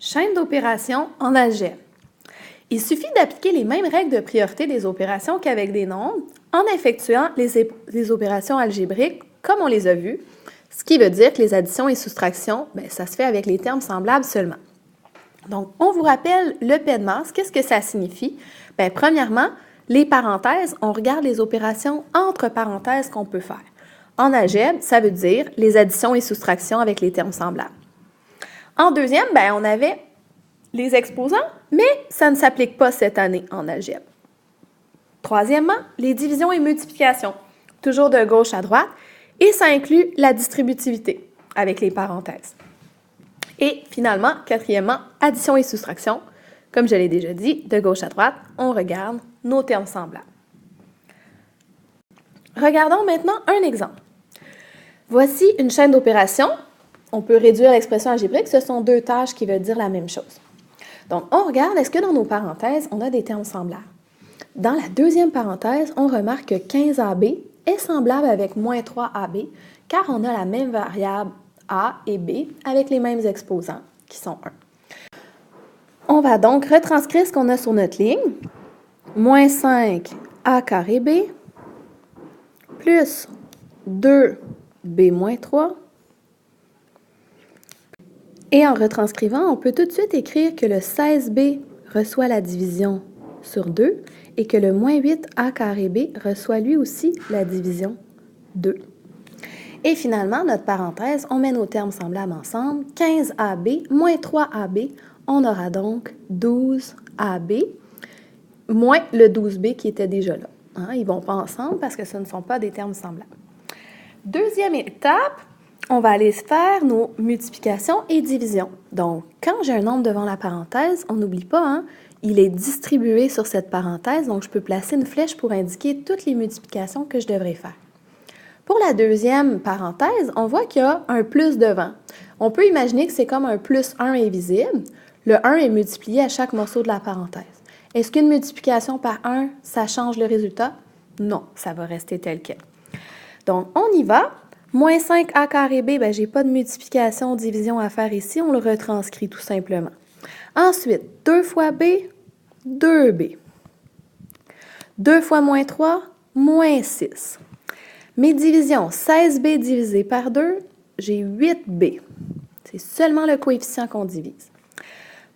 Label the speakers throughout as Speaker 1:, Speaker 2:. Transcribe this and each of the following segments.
Speaker 1: Chaîne d'opérations en algèbre. Il suffit d'appliquer les mêmes règles de priorité des opérations qu'avec des nombres en effectuant les opérations algébriques comme on les a vues, ce qui veut dire que les additions et soustractions, ça se fait avec les termes semblables seulement. Donc, on vous rappelle le P de masse. Qu'est-ce que ça signifie? Premièrement, les parenthèses, on regarde les opérations entre parenthèses qu'on peut faire. En algèbre, ça veut dire les additions et soustractions avec les termes semblables. En deuxième, on avait les exposants, mais ça ne s'applique pas cette année en algèbre. Troisièmement, les divisions et multiplications, toujours de gauche à droite, et ça inclut la distributivité avec les parenthèses. Et finalement, quatrièmement, addition et soustraction. Comme je l'ai déjà dit, de gauche à droite, on regarde nos termes semblables. Regardons maintenant un exemple. Voici une chaîne d'opérations. On peut réduire l'expression algébrique. Ce sont deux tâches qui veulent dire la même chose. Donc, on regarde, est-ce que dans nos parenthèses, on a des termes semblables? Dans la deuxième parenthèse, on remarque que 15AB est semblable avec moins 3AB, car on a la même variable A et B avec les mêmes exposants, qui sont 1. On va donc retranscrire ce qu'on a sur notre ligne. Moins 5A carré B plus 2B moins 3. Et en retranscrivant, on peut tout de suite écrire que le 16B reçoit la division sur 2 et que le moins 8A carré B reçoit lui aussi la division 2. Et finalement, notre parenthèse, on met nos termes semblables ensemble. 15AB moins 3AB, on aura donc 12AB moins le 12B qui était déjà là. Ils ne vont pas ensemble parce que ce ne sont pas des termes semblables. Deuxième étape, on va aller faire nos multiplications et divisions. Donc, quand j'ai un nombre devant la parenthèse, on n'oublie pas, il est distribué sur cette parenthèse, donc je peux placer une flèche pour indiquer toutes les multiplications que je devrais faire. Pour la deuxième parenthèse, on voit qu'il y a un plus devant. On peut imaginer que c'est comme un plus 1 est visible. Le 1 est multiplié à chaque morceau de la parenthèse. Est-ce qu'une multiplication par 1, ça change le résultat? Non, ça va rester tel quel. Donc, on y va. Moins 5A carré B, je n'ai pas de multiplication, division à faire ici. On le retranscrit tout simplement. Ensuite, 2 fois B, 2B. 2 fois moins 3, moins 6. Mes divisions, 16B divisé par 2, j'ai 8B. C'est seulement le coefficient qu'on divise.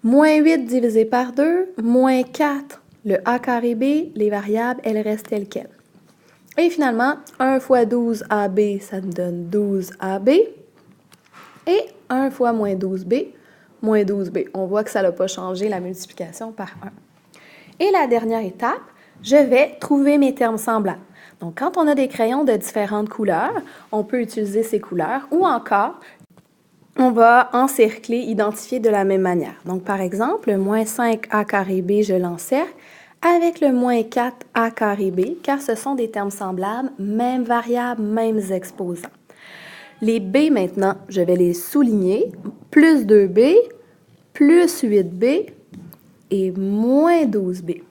Speaker 1: Moins 8 divisé par 2, moins 4. Le A carré B, les variables, elles restent telles quelles. Et finalement, 1 fois 12AB, ça me donne 12AB. Et 1 fois moins 12B, moins 12B. On voit que ça n'a pas changé la multiplication par 1. Et la dernière étape, je vais trouver mes termes semblables. Donc, quand on a des crayons de différentes couleurs, on peut utiliser ces couleurs ou encore, on va encercler, identifier de la même manière. Donc, par exemple, le moins 5A carré B, je l'encercle avec le moins 4A carré B, car ce sont des termes semblables, mêmes variables, mêmes exposants. Les B, maintenant, je vais les souligner. Plus 2B, plus 8B et moins 12B.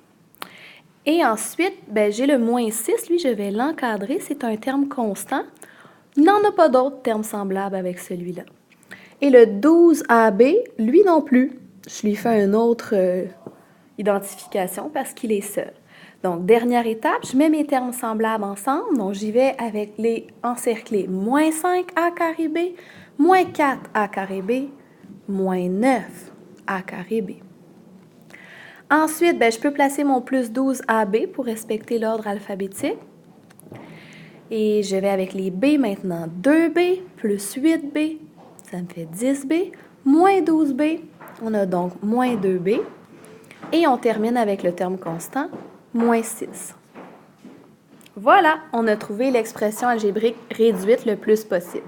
Speaker 1: Et ensuite, j'ai le moins 6, lui, je vais l'encadrer. C'est un terme constant. Il n'en a pas d'autres termes semblables avec celui-là. Et le 12AB, lui non plus. Je lui fais une autre identification parce qu'il est seul. Donc, dernière étape, je mets mes termes semblables ensemble. Donc, j'y vais avec les encerclés. Moins 5A carré B, moins 4A carré B, moins 9A carré B. Ensuite, je peux placer mon plus 12AB pour respecter l'ordre alphabétique. Et je vais avec les B maintenant. 2B plus 8B, ça me fait 10B. Moins 12B, on a donc moins 2B. Et on termine avec le terme constant, moins 6. Voilà, on a trouvé l'expression algébrique réduite le plus possible.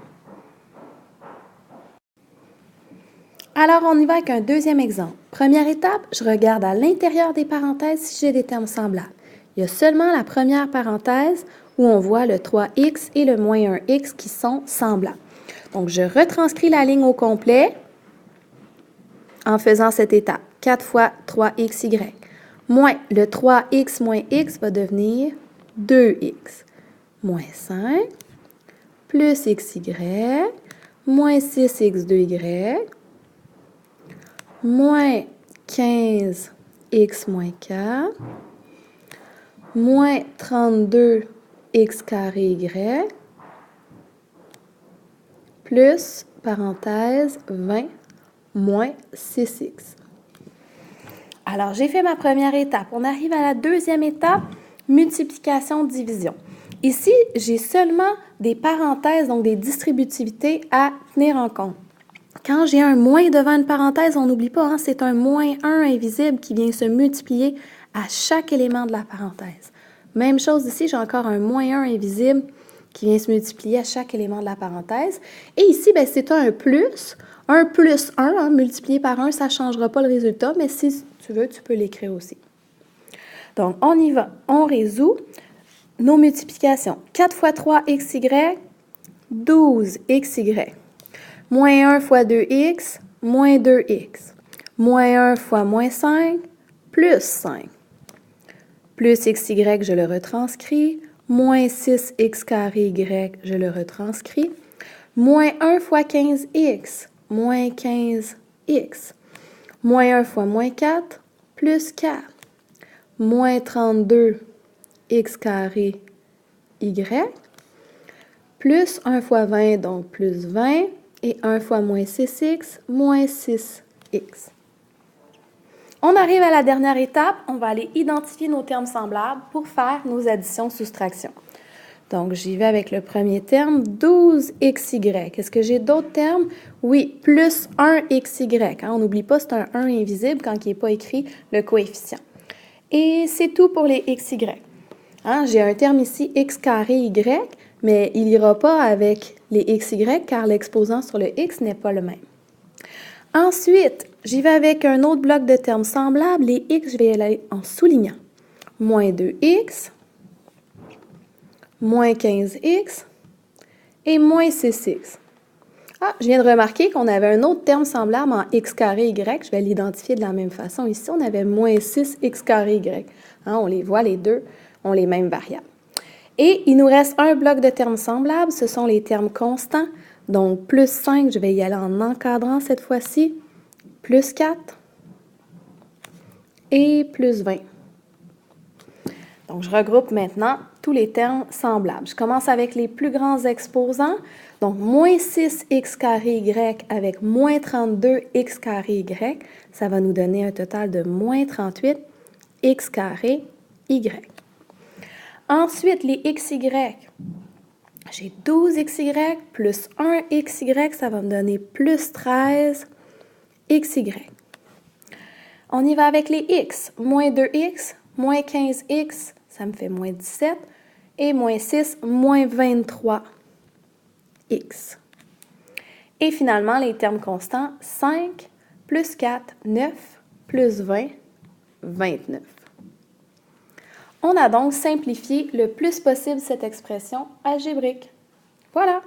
Speaker 1: Alors, on y va avec un deuxième exemple. Première étape, je regarde à l'intérieur des parenthèses si j'ai des termes semblables. Il y a seulement la première parenthèse où on voit le 3x et le moins 1x qui sont semblables. Donc, je retranscris la ligne au complet en faisant cette étape. 4 fois 3xy. Moins le 3x moins x va devenir 2x. Moins 5 plus xy moins 6x2y moins 15x moins 4, moins 32x carré y, plus, parenthèse, 20 moins 6x. Alors, j'ai fait ma première étape. On arrive à la deuxième étape, multiplication-division. Ici, j'ai seulement des parenthèses, donc des distributivités à tenir en compte. Quand j'ai un moins devant une parenthèse, on n'oublie pas, hein, c'est un moins 1 invisible qui vient se multiplier à chaque élément de la parenthèse. Même chose ici, j'ai encore un moins 1 invisible qui vient se multiplier à chaque élément de la parenthèse. Et ici, ben, c'est un plus. Un plus 1, hein, multiplié par 1, ça ne changera pas le résultat, mais si tu veux, tu peux l'écrire aussi. Donc, on y va. On résout nos multiplications. 4 fois 3xy, 12xy. Moins 1 fois 2x, moins 2x. Moins 1 fois moins 5, plus 5. Plus xy, je le retranscris. Moins 6x carré y, je le retranscris. Moins 1 fois 15x, moins 15x. Moins 1 fois moins 4, plus 4. Moins 32x carré y. Plus 1 fois 20, donc plus 20. Et 1 fois moins 6x, moins 6x. On arrive à la dernière étape. On va aller identifier nos termes semblables pour faire nos additions-soustractions. Donc, j'y vais avec le premier terme, 12xy. Est-ce que j'ai d'autres termes? Oui, plus 1xy. Hein? On n'oublie pas, c'est un 1 invisible quand il n'est pas écrit le coefficient. Et c'est tout pour les xy. Hein? J'ai un terme ici, x carré y, mais il n'ira pas avec les xy car l'exposant sur le x n'est pas le même. Ensuite, j'y vais avec un autre bloc de termes semblables. Les x, je vais y aller en soulignant. Moins 2x, moins 15x et moins 6x. Ah, je viens de remarquer qu'on avait un autre terme semblable en x carré y. Je vais l'identifier de la même façon. Ici, on avait moins 6x carré y. Hein, on les voit, les deux ont les mêmes variables. Et il nous reste un bloc de termes semblables. Ce sont les termes constants. Donc, plus 5, je vais y aller en encadrant cette fois-ci. Plus 4 et plus 20. Donc, je regroupe maintenant tous les termes semblables. Je commence avec les plus grands exposants. Donc, moins 6x carré y avec moins 32x carré y, ça va nous donner un total de moins 38x carré y. Ensuite, les xy. J'ai 12xy plus 1xy, ça va me donner plus 13xy. On y va avec les x. Moins 2x, moins 15x, ça me fait moins 17. Et moins 6, moins 23x. Et finalement, les termes constants, 5 plus 4, 9 plus 20, 29. On a donc simplifié le plus possible cette expression algébrique. Voilà!